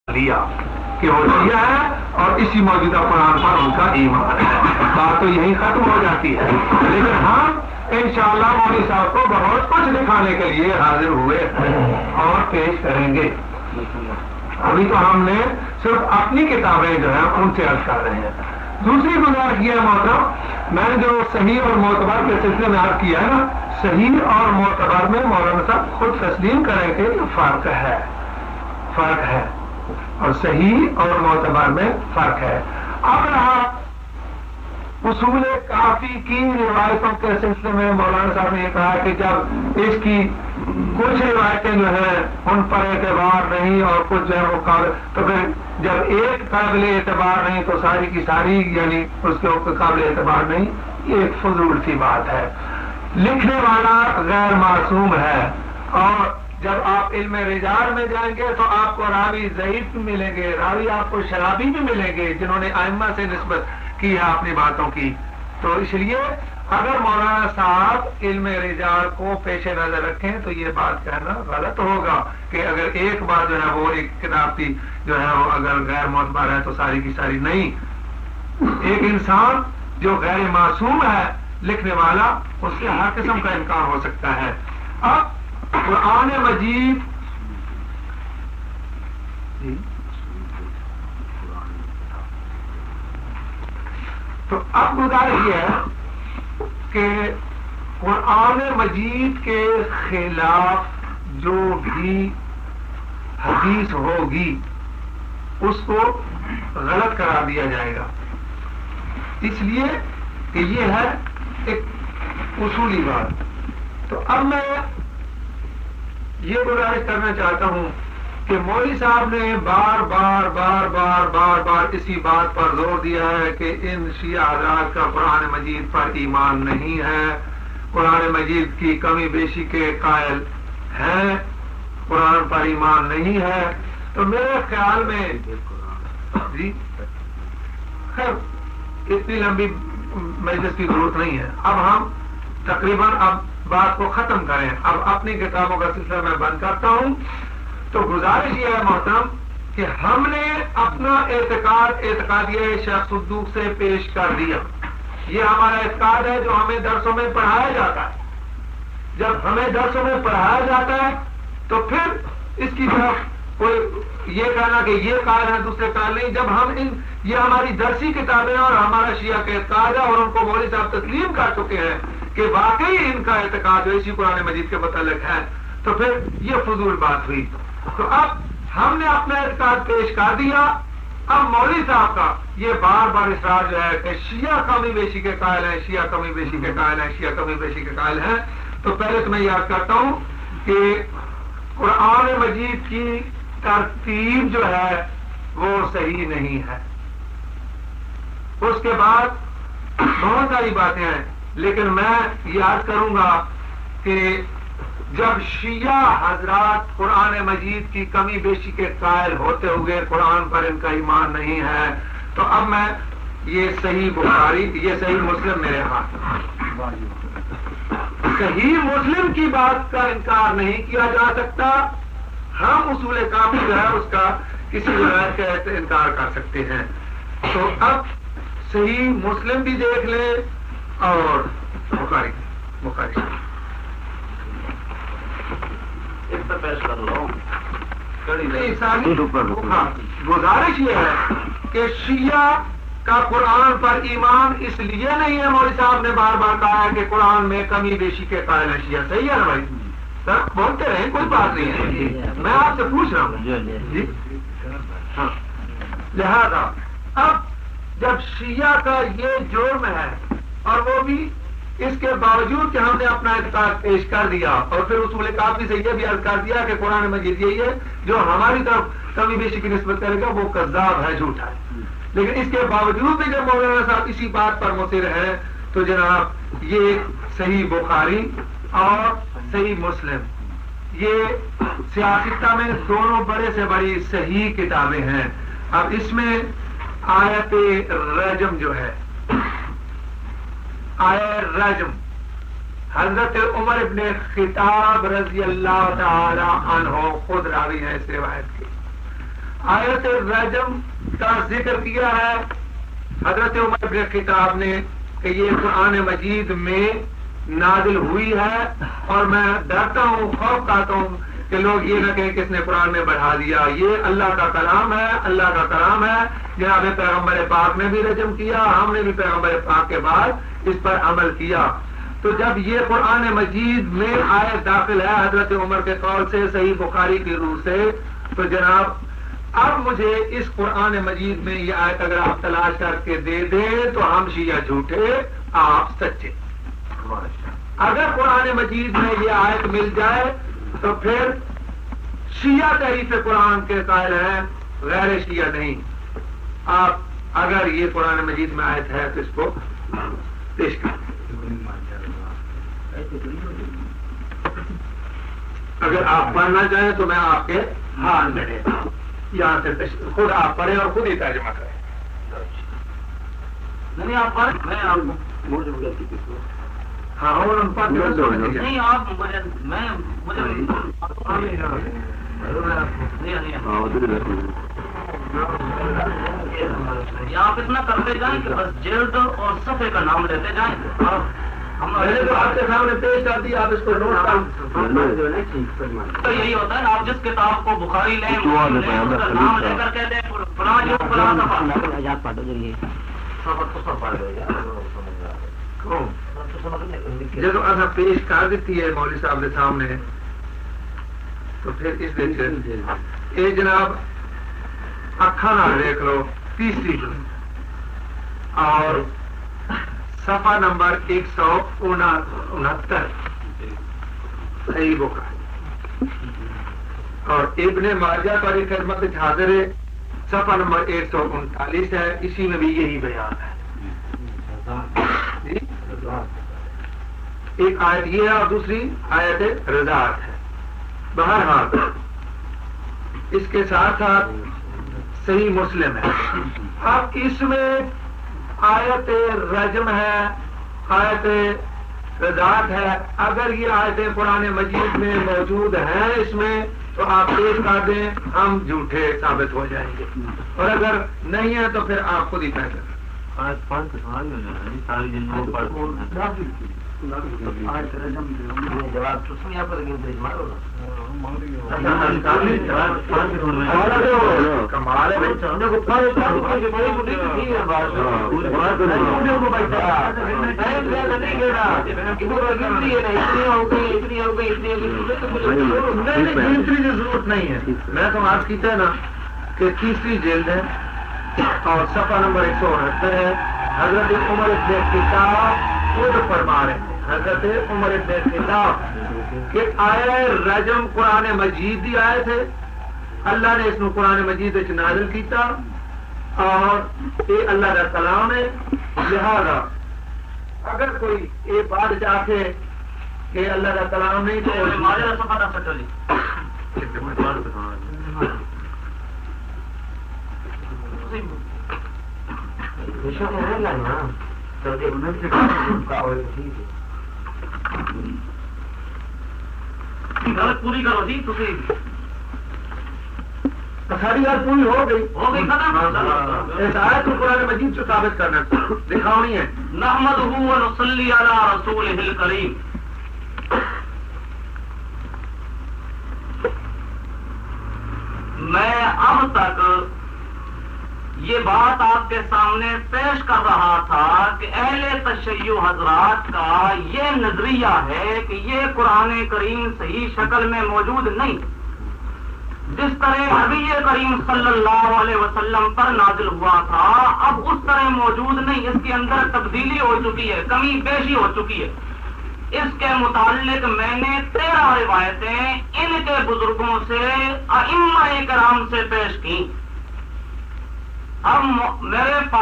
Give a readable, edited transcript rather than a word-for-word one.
لیا کہ وہ شیعہ ہے اور اسی موجودہ قرآن پر ان کا ایمان ہے. بات تو یہی ختم ہو جاتی ہے. لیکن ہم انشاءاللہ مولوی صاحب کو بہت کچھ دکھانے کے لیے حاضر ہوئے اور پیش کریں گے. ابھی تو ہم نے صرف اپنی کتابیں جو ہیں ان سے عرض کر رہے ہیں. دوسری گزارش یہ ہے محترم، میں نے جو صحیح اور معتبر کے سلسلے میں عرض کیا ہے نا، صحیح اور معتبر میں مولانا صاحب خود تسلیم کریں کہ فرق ہے اور صحیح اور معتبر میں فرق ہے. اب رہا اصول کافی کی روایتوں کے سلسلے میں مولانا صاحب نے یہ کہا کہ جب اس کی کچھ روایتیں جو ہیں ان پر اعتبار نہیں اور کچھ جو ہے وہ قابل، تو پھر جب ایک قابل اعتبار نہیں تو ساری کی ساری یعنی اس کے اوپر قابل اعتبار نہیں. یہ ایک فضول سی بات ہے. لکھنے والا غیر معصوم ہے اور جب آپ علم رجال میں جائیں گے تو آپ کو راوی ضعیف بھی ملیں گے، راوی آپ کو شرابی بھی ملیں گے جنہوں نے ائمہ سے نسبت کی ہے اپنی باتوں کی. تو اس لیے اگر مولانا صاحب علم رجال کو پیش نظر رکھیں تو یہ بات کہنا غلط ہوگا کہ اگر ایک بات جو ہے وہ ایک کتاب کی جو ہے وہ اگر غیر معتبر ہے تو ساری کی ساری نہیں. ایک انسان جو غیر معصوم ہے لکھنے والا، اس سے ہر قسم کا امکان ہو سکتا ہے. اب قرآن مجید تو اب گزارش یہ ہے کہ قرآن مجید کے خلاف جو بھی حدیث ہوگی اس کو غلط قرار دیا جائے گا. اس لیے کہ یہ ہے ایک اصولی بات. تو اب میں یہ گزارش کرنا چاہتا ہوں کہ مولوی صاحب نے بار بار بار بار بار بار اسی بات پر زور دیا ہے کہ ان شیعہ حضرات کا قرآن مجید پر ایمان نہیں ہے، قرآن مجید کی کمی بیشی کے قائل ہیں، قرآن پر ایمان نہیں ہے. تو میرے خیال میں جی خیر اتنی لمبی مجلس کی ضرورت نہیں ہے. اب ہم تقریباً اب بات کو ختم کریں. اب اپنی کتابوں کا سلسلہ میں بند کرتا ہوں. تو گزارش یہ ہے محترم کہ ہم نے اپنا اعتقادیہ شیخ صدوق سے پیش کر دیا. یہ ہمارا اعتقاد ہے جو ہمیں درسوں میں پڑھایا جاتا ہے. جب ہمیں درسوں میں پڑھایا جاتا ہے تو پھر اس کی طرف کوئی یہ کہنا کہ یہ قائل ہے دوسرے قائل نہیں. جب ہم یہ ہماری درسی کتابیں اور ہمارا شیعہ کا اعتقاد ہے اور ان کو مولوی صاحب تسلیم کر چکے ہیں کہ واقعی ان کا اعتقاد جو اسی قرآن مجید کے متعلق ہے، تو پھر یہ فضول بات ہوئی. تو اب ہم نے اپنا اعتقاد پیش کر دیا. اب مولوی صاحب کا یہ بار بار اصرار جو ہے کہ شیعہ کمی بیشی کے قائل ہیں، شیعہ کمی بیشی کے قائل ہیں، شیعہ کمی بیشی کے قائل ہیں. تو پہلے تو میں یاد کرتا ہوں کہ قرآن مجید کی ترتیب جو ہے وہ صحیح نہیں ہے. اس کے بعد بہت ساری باتیں ہیں لیکن میں یاد کروں گا کہ جب شیعہ حضرات قرآن مجید کی کمی بیشی کے قائل ہوتے ہوئے قرآن پر ان کا ایمان نہیں ہے، تو اب میں یہ صحیح بخاری یہ صحیح مسلم میرے ہاتھ صحیح مسلم کی بات کا انکار نہیں کیا جا سکتا. ہم اصول کافی جو ہے اس کا کسی روایت کا انکار کر سکتے ہیں. تو اب صحیح مسلم بھی دیکھ لیں اور بخاری گزارش یہ ہے کہ شیعہ کا قرآن پر ایمان اس لیے نہیں ہے. مولوی صاحب نے بار بار کہا ہے کہ قرآن میں کمی بیشی کے قائل ہے شیعہ. صحیح ہے نا بھائی؟ سر بولتے رہیں کوئی بات نہیں ہے. میں آپ سے پوچھ رہا ہوں جی. ہاں لہذا اب جب شیعہ کا یہ جرم ہے اور وہ بھی اس کے باوجود کہ ہم نے اپنا اعتقاد پیش کر دیا اور پھر اصول کافی سے یہ بھی عرض کر دیا کہ قرآن مجید یہی ہے، جو ہماری طرف کمی بیشی کی نسبت کرے گا وہ کذاب ہے، جھوٹا ہے. لیکن اس کے باوجود بھی جب مولانا صاحب اسی بات پر مصر ہے تو جناب یہ صحیح بخاری اور صحیح مسلم یہ سیاستہ میں دونوں بڑے سے بڑی صحیح کتابیں ہیں. اب اس میں آیت رجم جو ہے، آیت رجم حضرت عمر ابن خطاب رضی اللہ تعالی عنہ خود راوی ہے اس روایت کے. آیت رجم کا ذکر کیا ہے حضرت عمر بن خطاب نے کہ یہ قرآن مجید میں نازل ہوئی ہے، اور میں ڈرتا ہوں، خوف کھاتا ہوں کہ لوگ یہ نہ کہیں کس نے قرآن میں بڑھا دیا، یہ اللہ کا کلام ہے، اللہ کا کلام ہے۔ جناب پیغمبر پاک نے بھی رجم کیا، ہم نے بھی پیغمبر پاک کے بعد اس پر عمل کیا۔ تو جب یہ قرآن مجید میں آیت داخل ہے حضرت عمر کے قول سے، صحیح بخاری کی روح سے، تو جناب اب مجھے اس قرآن مجید میں یہ آیت اگر آپ تلاش کر کے دے دیں تو ہم شیعہ جھوٹے، آپ سچے۔ اگر قرآن مجید میں یہ آیت مل جائے تو پھر شیعہ تحریف قرآن کے قائل ہیں، غیر شیعہ نہیں۔ آپ اگر یہ قرآن مجید میں آیت ہے تو اس کو پیش کریں، اگر آپ پڑھنا چاہیں تو میں آپ کے ہاتھ میں دیتا ہوں، یہاں سے خود آپ پڑھیں اور خود ہی ترجمہ کریں۔ نہیں آپ پڑھیں، میں آپ ہاں اور ان پر نہیں آپ آپ اتنا کرتے جائیں کہ بس جلد اور صفحے کا نام لیتے جائیں۔ میں نے تو آپ کے سامنے پیش کر دیا، آپ اس کو نوٹ تو یہی ہوتا ہے نا، آپ جس کتاب کو بخاری لیں اس کا نام لے کر کہتے ہیں فلاں جو فلاں جب اصا پیش کر دیتی ہے مولوی صاحب کے سامنے تو پھر اس یہ جناب اکھاں نال دیکھ لو، تیسری اور صفحہ نمبر 169 صحیح بخاری، اور ابن ماجہ پر ایک خدمت حاضر ہے، صفحہ نمبر 139 ہے، اسی میں بھی یہی بیان ہے۔ ایک آیت یہ ہے اور دوسری آیت رضاعت ہے۔ بہرحال اس کے ساتھ ساتھ صحیح مسلم ہے۔ اب اس میں آیت رجم ہے، آیت رضاعت ہے، اگر یہ آیتیں قرآن مجید میں موجود ہیں اس میں تو آپ پیش کر دیں، ہم جھوٹے ثابت ہو جائیں گے، اور اگر نہیں ہے تو پھر آپ خود ہی فیصلہ کریں۔ ضرورت نہیں ہے، میں تو آپ کی ہے نا کہ تیسری جلد ہے اور صفحہ نمبر 169 ہے۔ حضرت عمر ابن خطاب خود فرما رہے ہیں، حضرت عمر ابن خطاب کہ آئے رجم قرآن مجید دی آئے تھے، اللہ نے اس میں قرآن مجید نازل کیتا اور یہ اللہ کا کلام ہے، لہذا اگر کوئی یہ بات چاہے کہ اللہ کا کلام نہیں تو پوری کرو جی، ساری بات پوری ہو گئی ختم۔ آیت کو قرآن مجید سے ثابت کرنا دکھاؤنی ہے۔ نحمدہ و نصلی علی رسولہ الکریم۔ میں اب تک یہ بات آپ کے سامنے پیش کر رہا تھا کہ اہل تشیع حضرات کا یہ نظریہ ہے کہ یہ قرآن کریم صحیح شکل میں موجود نہیں، جس طرح نبی کریم صلی اللہ علیہ وسلم پر نازل ہوا تھا اب اس طرح موجود نہیں، اس کے اندر تبدیلی ہو چکی ہے، کمی بیشی ہو چکی ہے۔ اس کے متعلق میں نے 13 روایتیں ان کے بزرگوں سے ائمہ کرام سے پیش کی۔ اب میرے پاس